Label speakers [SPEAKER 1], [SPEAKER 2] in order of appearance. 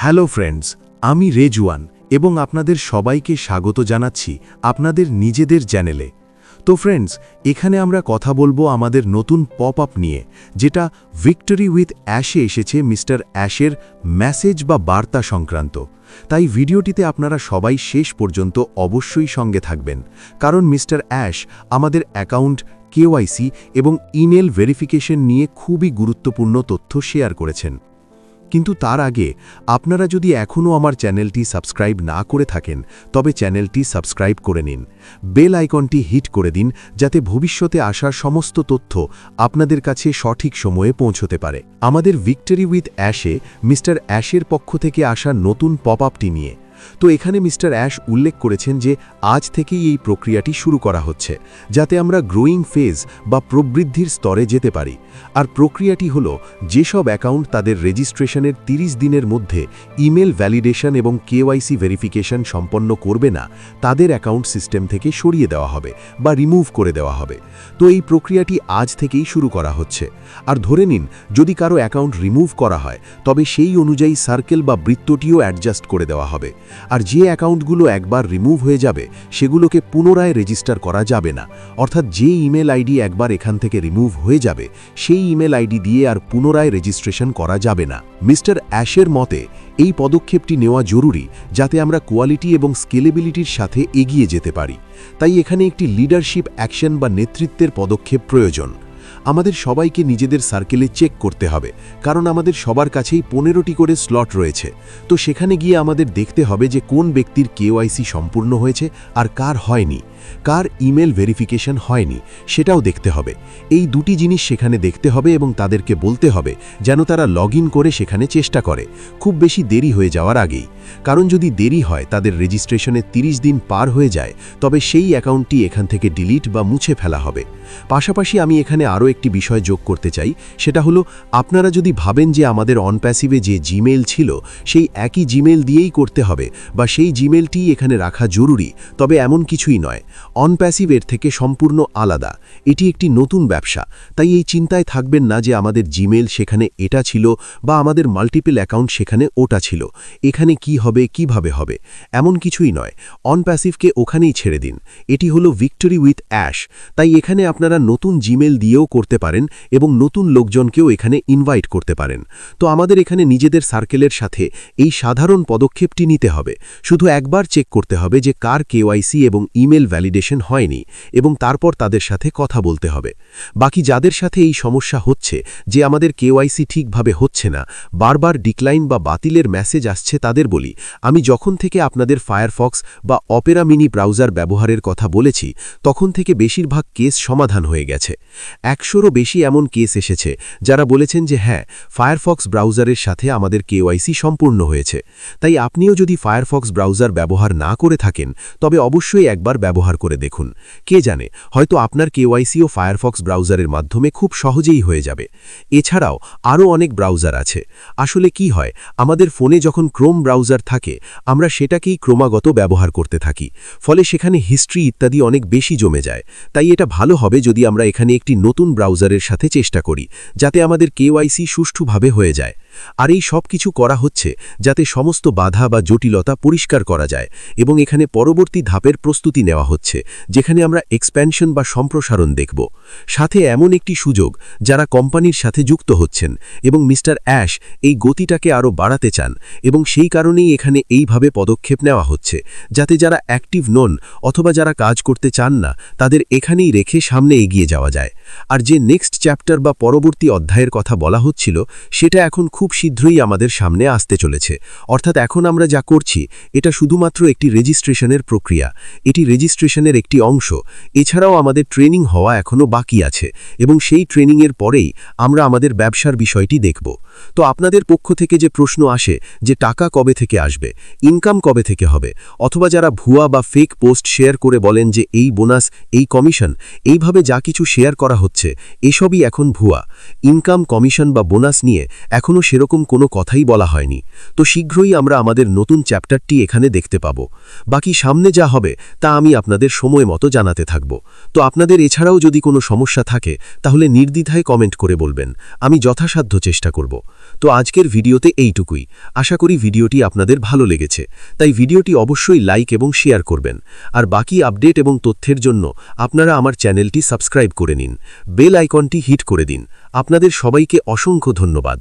[SPEAKER 1] Hello friends, আমি রেজওয়ান এবং আপনাদের সবাইকে স্বাগত জানাচ্ছি আপনাদের নিজেদের চ্যানেলে। তো ফ্রেন্ডস, এখানে আমরা কথা বলবো আমাদের নতুন পপ আপ নিয়ে, যেটা ভিক্টরি উইথ অ্যাশে এসেছে মিস্টার অ্যাশের মেসেজ বা বার্তা সংক্রান্ত। তাই ভিডিওটিতে আপনারা সবাই শেষ পর্যন্ত অবশ্যই সঙ্গে থাকবেন, কারণ মিস্টার অ্যাশ আমাদের অ্যাকাউন্ট, কেওয়াইসি এবং ইমেল ভেরিফিকেশন নিয়ে খুবই গুরুত্বপূর্ণ তথ্য শেয়ার করেছেন। কিন্তু তার আগে আপনারা যদি এখনও আমার চ্যানেলটি সাবস্ক্রাইব না করে থাকেন, তবে চ্যানেলটি সাবস্ক্রাইব করে নিন, বেল আইকনটি হিট করে দিন, যাতে ভবিষ্যতে আসা সমস্ত তথ্য আপনাদের কাছে সঠিক সময়ে পৌঁছতে পারে। আমাদের ভিক্টরি উইথ অ্যাশে মিস্টার অ্যাশের পক্ষ থেকে আসা নতুন পপ আপটি নিয়ে। তো এখানে মিস্টার অ্যাশ উল্লেখ করেছেন যে আজ থেকেই এই প্রক্রিয়াটি শুরু করা হচ্ছে, যাতে আমরা গ্রোয়িং ফেজ বা প্রবৃদ্ধির স্তরে যেতে পারি। আর প্রক্রিয়াটি হল, যেসব অ্যাকাউন্ট তাদের রেজিস্ট্রেশনের 30 দিনের মধ্যে ইমেল ভ্যালিডেশন এবং কেওয়াইসি ভেরিফিকেশন সম্পন্ন করবে না, তাদের অ্যাকাউন্ট সিস্টেম থেকে সরিয়ে দেওয়া হবে বা রিমুভ করে দেওয়া হবে। তো এই প্রক্রিয়াটি আজ থেকেই শুরু করা হচ্ছে। আর ধরে নিন, যদি কারো অ্যাকাউন্ট রিমুভ করা হয়, তবে সেই অনুযায়ী সার্কেল বা বৃত্তটিও অ্যাডজাস্ট করে দেওয়া হবে। আর যে অ্যাকাউন্টগুলো একবার রিমুভ হয়ে যাবে, সেগুলোকে পুনরায় রেজিস্টার করা যাবে না। অর্থাৎ যে ইমেল আইডি একবার এখান থেকে রিমুভ হয়ে যাবে, সেই ইমেল আইডি দিয়ে আর পুনরায় রেজিস্ট্রেশন করা যাবে না। মিস্টার অ্যাশের মতে এই পদক্ষেপটি নেওয়া জরুরি, যাতে আমরা কোয়ালিটি এবং স্কেলেবিলিটির সাথে এগিয়ে যেতে পারি। তাই এখানে একটি লিডারশিপ অ্যাকশন বা নেতৃত্বের পদক্ষেপ প্রয়োজন। আমাদের সবাইকে নিজেদের সার্কেলে চেক করতে হবে, কারণ আমাদের সবার কাছেই 15টি করে স্লট রয়েছে। তো সেখানে গিয়ে আমাদের দেখতে হবে যে কোন ব্যক্তির কেওয়াইসি সম্পূর্ণ হয়েছে আর কার হয়নি, কার ইমেল ভেরিফিকেশন হয়নি, সেটাও দেখতে হবে। এই দুটি জিনিস সেখানে দেখতে হবে এবং তাদেরকে বলতে হবে যেন তারা লগ ইন করে সেখানে চেষ্টা করে, খুব বেশি দেরি হয়ে যাওয়ার আগেই। কারণ যদি দেরি হয়, তাদের রেজিস্ট্রেশনে 30 দিন পার হয়ে যায়, তবে সেই অ্যাকাউন্টটি এখান থেকে ডিলিট বা মুছে ফেলা হবে। পাশাপাশি আমি এখানে আরও একটি বিষয় যোগ করতে চাই, সেটা হলো, আপনারা যদি ভাবেন যে আমাদের অনপ্যাসিভে যে জিমেল ছিল সেই একই জিমেল দিয়েই করতে হবে বা সেই জিমেলটি এখানে রাখা জরুরি, তবে এমন কিছুই নয়। অনপ্যাসিভ এর থেকে সম্পূর্ণ আলাদা। এটি একটি নতুন ব্যবসা, তাই এই চিন্তায় থাকবেন না যে আমাদের জিমেল সেখানে এটা ছিল বা আমাদের মাল্টিপল অ্যাকাউন্ট সেখানে ওটা ছিল, এখানে কি হবে, কিভাবে হবে, এমন কিছুই নয়। অনপ্যাসিভকে ওখানেই ছেড়ে দিন। এটি হলো ভিক্টরি উইথ অ্যাশ। তাই এখানে আপনারা নতুন জিমেল দিয়েও করতে পারেন এবং নতুন লোকজনকেও এখানে ইনভাইট করতে পারেন। তো আমাদের এখানে নিজেদের সার্কেলের সাথে এই সাধারণ পদক্ষেপটি নিতে হবে। শুধু একবার চেক করতে হবে যে কার কেওয়াইসি এবং ইমেল ভ্যালিডেশন হয়নি, এবং তারপর তাদের সাথে কথা বলতে হবে। বাকি যাদের সাথে এই সমস্যা হচ্ছে যে আমাদের কেওয়াইসি ঠিকভাবে হচ্ছে না, বারবার ডিক্লাইন বা বাতিলের মেসেজ আসছে, তাদের বলি, আমি যখন থেকে আপনাদের ফায়ারফক্স বা অপেরা মিনি ব্রাউজার ব্যবহারের কথা বলেছি, তখন থেকে বেশিরভাগ কেস সমাধান হয়ে গেছে। 100রও বেশি এমন কেস এসেছে যারা বলেছেন যে হ্যাঁ, ফায়ারফক্স ব্রাউজারের সাথে আমাদের কেওয়াইসি সম্পূর্ণ হয়েছে। তাই আপনিও যদি ফায়ারফক্স ব্রাউজার ব্যবহার না করে থাকেন, তবে অবশ্যই একবার ব্যবহার করে দেখুন। কে জানে, হয়তো আপনার কেওয়াইসিও ফায়ারফক্স ব্রাউজারের মাধ্যমে খুব সহজেই হয়ে যাবে। এছাড়াও আরও অনেক ব্রাউজার আছে। আসলে কি হয়, আমাদের ফোনে যখন ক্রোম ব্রাউজার থাকে, আমরা সেটাকেই ক্রমাগত ব্যবহার করতে থাকি, ফলে সেখানে হিস্ট্রি ইত্যাদি অনেক বেশি জমে যায়। তাই এটা ভালো হবে যদি আমরা এখানে একটি নতুন ব্রাউজারের সাথে চেষ্টা করি, যাতে আমাদের কেওয়াইসি সুষ্ঠুভাবে হয়ে যায়। আর এই সব কিছু করা হচ্ছে যাতে সমস্ত বাধা বা জটিলতা পরিষ্কার করা যায়, এবং এখানে পরবর্তী ধাপের প্রস্তুতি নেওয়া হচ্ছে, যেখানে আমরা এক্সপ্যানশন বা সম্প্রসারণ দেখব। সাথে এমন একটি সুযোগ যারা কোম্পানির সাথে যুক্ত হচ্ছেন, এবং মিস্টার অ্যাশ এই গতিটাকে আরও বাড়াতে চান, এবং সেই কারণেই এখানে এইভাবে পদক্ষেপ নেওয়া হচ্ছে, যাতে যারা অ্যাক্টিভ নন অথবা যারা কাজ করতে চান না, তাদের এখানেই রেখে সামনে এগিয়ে যাওয়া যায়। আর যে নেক্সট চ্যাপ্টার বা পরবর্তী অধ্যায়ের কথা বলা হচ্ছিল, সেটা এখন খুব শীঘ্রই আমাদের সামনে আসতে চলেছে। অর্থাৎ এখন আমরা যা করছি, এটা শুধুমাত্র একটি রেজিস্ট্রেশনের প্রক্রিয়া, এটি রেজিস্ট্রেশনের একটি অংশ। এছাড়াও আমাদের ট্রেনিং হওয়া এখনও বাকি আছে, এবং সেই ট্রেনিংয়ের পরেই আমরা আমাদের ব্যবসার বিষয়টি দেখব। তো আপনাদের পক্ষ থেকে যে প্রশ্ন আসে যে টাকা কবে থেকে আসবে, ইনকাম কবে থেকে হবে, অথবা যারা ভুয়া বা ফেক পোস্ট শেয়ার করে বলেন যে এই বোনাস, এই কমিশন, এইভাবে যা কিছু শেয়ার করা হচ্ছে, এসবই এখন ভুয়া। ইনকাম, কমিশন বা বোনাস নিয়ে এখনও সেরকম কোনো কথাই বলা হয়নি। তো শীঘ্রই আমরা আমাদের নতুন চ্যাপ্টারটি এখানে দেখতে পাব। বাকি সামনে যা হবে তা আমি আপনাদের
[SPEAKER 2] আপনাদের সময় মতো জানাতে থাকব। তো আপনাদের এছাড়াও যদি কোনো সমস্যা থাকে তাহলে নির্দ্বিধায় কমেন্ট করে বলবেন, আমি যথাসাধ্য চেষ্টা করব। তো আজকের ভিডিওতে এইটুকুই। আশা করি ভিডিওটি আপনাদের ভালো লেগেছে, তাই ভিডিওটি অবশ্যই লাইক এবং শেয়ার করবেন। আর বাকি আপডেট এবং তথ্যের জন্য আপনারা আমার চ্যানেলটি সাবস্ক্রাইব করে নিন, বেল আইকনটি হিট করে দিন। আপনাদের সবাইকে অসংখ্য ধন্যবাদ।